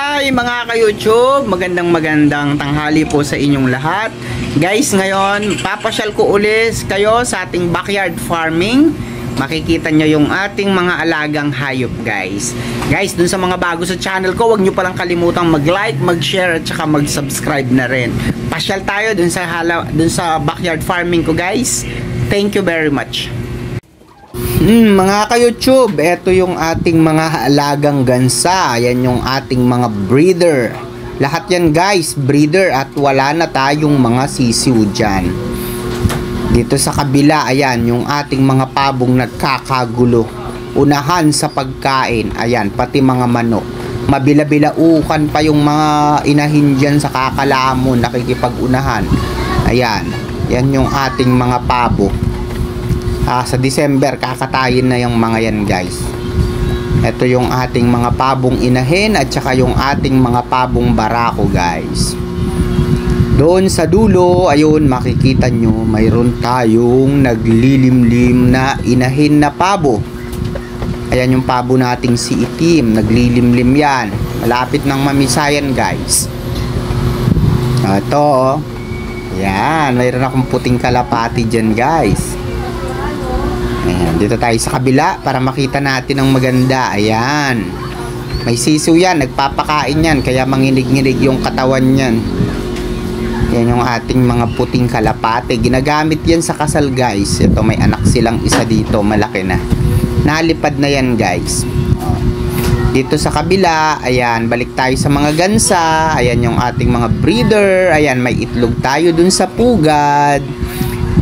Hi mga ka-YouTube, magandang tanghali po sa inyong lahat. Guys, ngayon papasyal ko ulit kayo sa ating backyard farming. Makikita nyo yung ating mga alagang hayop guys. Guys, dun sa mga bago sa channel ko, huwag nyo palang kalimutang mag-like, mag-share at saka mag-subscribe na rin. Pasyal tayo dun sa backyard farming ko guys. Thank you very much. Mga ka-YouTube, ito yung ating mga alagang gansa. Yan yung ating mga breeder. Lahat yan guys, breeder at wala na tayong mga sisiw dyan. Dito sa kabila, ayan, yung ating mga pabong nagkakagulo. Unahan sa pagkain, ayan, pati mga manok. Mabila-bilaukan pa yung mga inahin dyan sa kakalamon, nakikipag-unahan. Ayan, yan yung ating mga pabo. Sa December kakatayin na yung mga yan guys. Ito yung ating mga pabong inahin at saka yung ating mga pabong barako guys. Doon sa dulo, ayun, makikita nyo mayroon tayong naglilimlim na inahin na pabo. Ayan yung pabo nating si itim, naglilimlim yan, malapit ng mamisayan guys. Ito yan, mayroon akong puting kalapati dyan guys. Ayan, dito tayo sa kabila para makita natin ang maganda. Ayan, may sisiw yan, nagpapakain yan, kaya manginig-nginig yung katawan yan. Yan yung ating mga puting kalapate. Ginagamit yan sa kasal guys. Ito, may anak silang isa dito, malaki na. Nalipad na yan guys. Dito sa kabila, ayan, balik tayo sa mga gansa. Ayan yung ating mga breeder. Ayan, may itlog tayo dun sa pugad.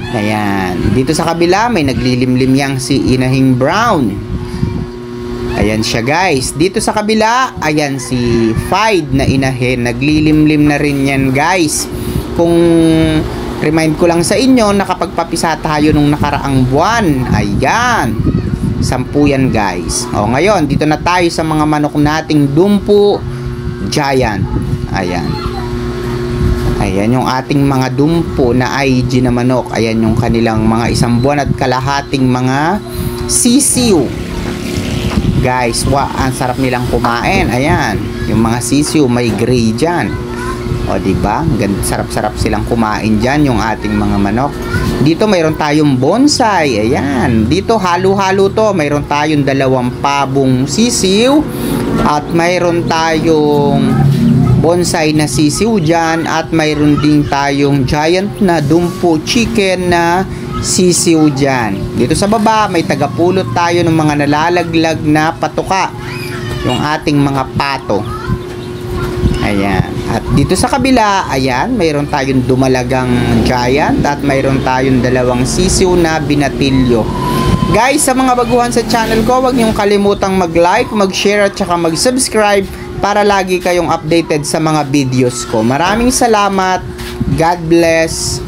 Ayan, dito sa kabila may naglilimlim yang si inahing brown. Ayan siya guys. Dito sa kabila, ayan si Fide na inahin, naglilimlim na rin yan guys. Kung remind ko lang sa inyo, nakapagpapisa tayo nung nakaraang buwan. Ayan, 10 yan guys. O ngayon, dito na tayo sa mga manok nating Dumpo Giant. Ayan. Ayan yung ating mga dumpo na IG na manok. Ayan yung kanilang mga 1 buwan at kalahating mga sisiw. Guys, ang sarap nilang kumain. Ayan, yung mga sisiw may gray dyan. O diba? Sarap-sarap silang kumain dyan yung ating mga manok. Dito mayroon tayong bonsai. Ayan, dito halo-halo to. Mayroon tayong 2 pabong sisiw at mayroon tayong bonsai na sisiw dyan at mayroon din tayong giant na dumpo chicken na sisiw dyan. Dito sa baba may tagapulot tayo ng mga nalalaglag na patuka, yung ating mga pato. Ayan, at dito sa kabila, ayan, mayroon tayong dumalagang giant at mayroon tayong 2 sisiw na binatilyo. Guys, sa mga baguhan sa channel ko, huwag niyong kalimutang mag-like, mag-share at saka mag-subscribe para lagi kayong updated sa mga videos ko. Maraming salamat. God bless.